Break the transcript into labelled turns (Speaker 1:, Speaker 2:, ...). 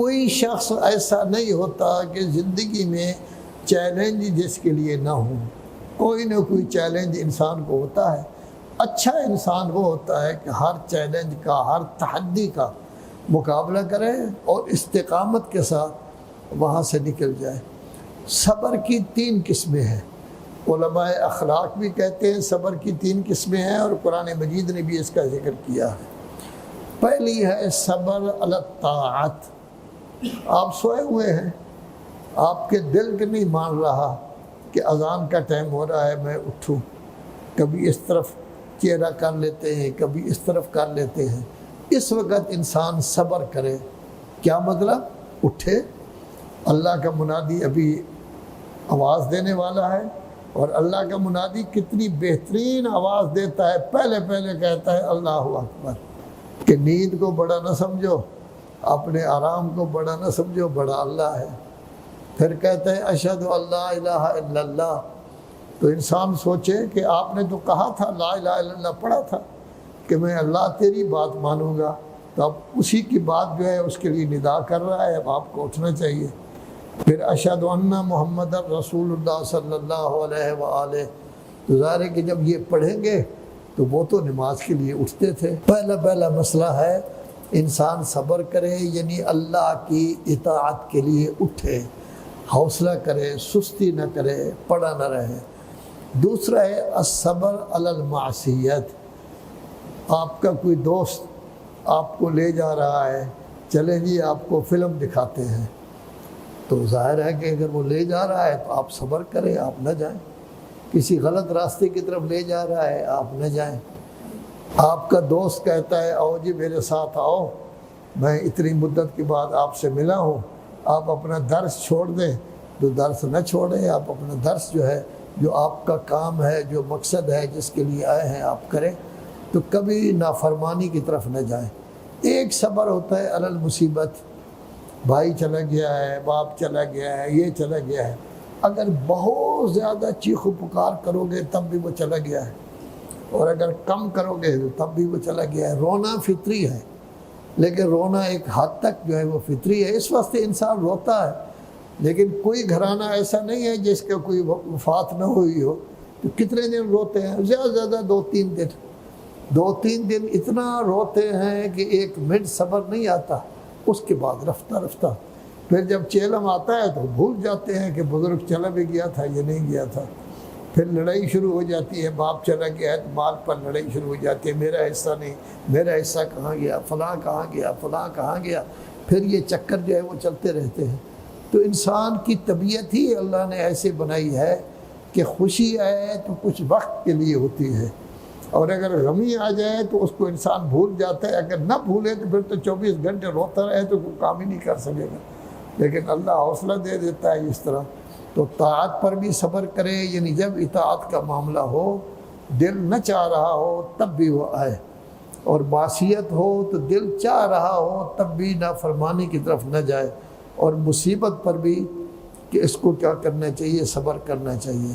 Speaker 1: کوئی شخص ایسا نہیں ہوتا کہ زندگی میں چیلنج جس کے لیے نہ ہو، کوئی نہ کوئی چیلنج انسان کو ہوتا ہے۔ اچھا انسان وہ ہوتا ہے کہ ہر چیلنج کا، ہر تحدی کا مقابلہ کرے اور استقامت کے ساتھ وہاں سے نکل جائے۔ صبر کی 3 قسمیں ہیں، علماء اخلاق بھی کہتے ہیں صبر کی 3 قسمیں ہیں، اور قرآن مجید نے بھی اس کا ذکر کیا ہے۔ پہلی ہے صبر علی الطاعت۔ آپ سوئے ہوئے ہیں، آپ کے دل کے نہیں مان رہا کہ اذان کا ٹائم ہو رہا ہے، میں اٹھوں۔ کبھی اس طرف چہرہ کر لیتے ہیں، کبھی اس طرف کر لیتے ہیں۔ اس وقت انسان صبر کرے۔ کیا مطلب؟ اٹھے، اللہ کا منادی ابھی آواز دینے والا ہے، اور اللہ کا منادی کتنی بہترین آواز دیتا ہے، پہلے کہتا ہے اللہ اکبر، کہ نیند کو بڑا نہ سمجھو، اپنے آرام کو بڑا نہ سمجھو، بڑا اللہ ہے۔ پھر کہتا ہے اشہد ان لا الہ الا اللہ۔ تو انسان سوچے کہ آپ نے تو کہا تھا، لا الہ الا اللہ پڑھا تھا کہ میں اللہ تیری بات مانوں گا، تو اب اسی کی بات جو ہے اس کے لیے ندا کر رہا ہے، اب آپ کو اٹھنا چاہیے۔ پھر اشہد ان محمد رسول اللہ صلی اللہ علیہ وآلہ۔ تو ظاہر ہے کہ جب یہ پڑھیں گے تو وہ تو نماز کے لیے اٹھتے تھے۔ پہلا مسئلہ ہے انسان صبر کرے، یعنی اللہ کی اطاعت کے لیے اٹھے، حوصلہ کرے، سستی نہ کرے، پڑا نہ رہے۔ دوسرا ہے الصبر علی المعصیت۔ آپ کا کوئی دوست آپ کو لے جا رہا ہے، چلیں جی آپ کو فلم دکھاتے ہیں، تو ظاہر ہے کہ اگر وہ لے جا رہا ہے تو آپ صبر کریں، آپ نہ جائیں۔ کسی غلط راستے کی طرف لے جا رہا ہے، آپ نہ جائیں۔ آپ کا دوست کہتا ہے آؤ جی میرے ساتھ آؤ، میں اتنی مدت کے بعد آپ سے ملا ہوں، آپ اپنا درس چھوڑ دیں، تو درس نہ چھوڑیں، آپ اپنا درس جو ہے، جو آپ کا کام ہے، جو مقصد ہے جس کے لیے آئے ہیں آپ کریں، تو کبھی نافرمانی کی طرف نہ جائیں۔ ایک صبر ہوتا ہے علی المصیبت، بھائی چلا گیا ہے، باپ چلا گیا ہے، یہ چلا گیا ہے۔ اگر بہت زیادہ چیخ و پکار کرو گے تب بھی وہ چلا گیا ہے، اور اگر کم کرو گے تو تب بھی وہ چلا گیا ہے۔ رونا فطری ہے، لیکن رونا ایک حد تک جو ہے وہ فطری ہے، اس واسطے انسان روتا ہے۔ لیکن کوئی گھرانہ ایسا نہیں ہے جس کا کوئی وفات نہ ہوئی ہو، تو کتنے دن روتے ہیں؟ زیادہ سے زیادہ 2-3 دن۔ 2-3 دن اتنا روتے ہیں کہ 1 منٹ صبر نہیں آتا، اس کے بعد رفتہ پھر جب چیلم آتا ہے تو بھول جاتے ہیں کہ بزرگ چلا بھی گیا تھا یا نہیں گیا تھا۔ پھر لڑائی شروع ہو جاتی ہے، باپ چلا گیا ہے تو مال پر لڑائی شروع ہو جاتی ہے، میرا حصہ نہیں، میرا حصہ کہاں گیا، فلاں کہاں گیا، فلاں کہاں گیا۔ پھر یہ چکر جو ہے وہ چلتے رہتے ہیں۔ تو انسان کی طبیعت ہی اللہ نے ایسے بنائی ہے کہ خوشی آئے تو کچھ وقت کے لیے ہوتی ہے، اور اگر غمی آ جائے تو اس کو انسان بھول جاتا ہے۔ اگر نہ بھولے تو پھر تو 24 گھنٹے روتا رہے تو کوئی کام ہی نہیں کر سکے گا، لیکن اللہ حوصلہ دے دیتا ہے اس طرح۔ تو طاعت پر بھی صبر کرے، یعنی جب اطاعت کا معاملہ ہو، دل نہ چاہ رہا ہو تب بھی وہ آئے، اور معصیت ہو تو دل چاہ رہا ہو تب بھی نافرمانی کی طرف نہ جائے، اور مصیبت پر بھی کہ اس کو کیا کرنا چاہیے، صبر کرنا چاہیے۔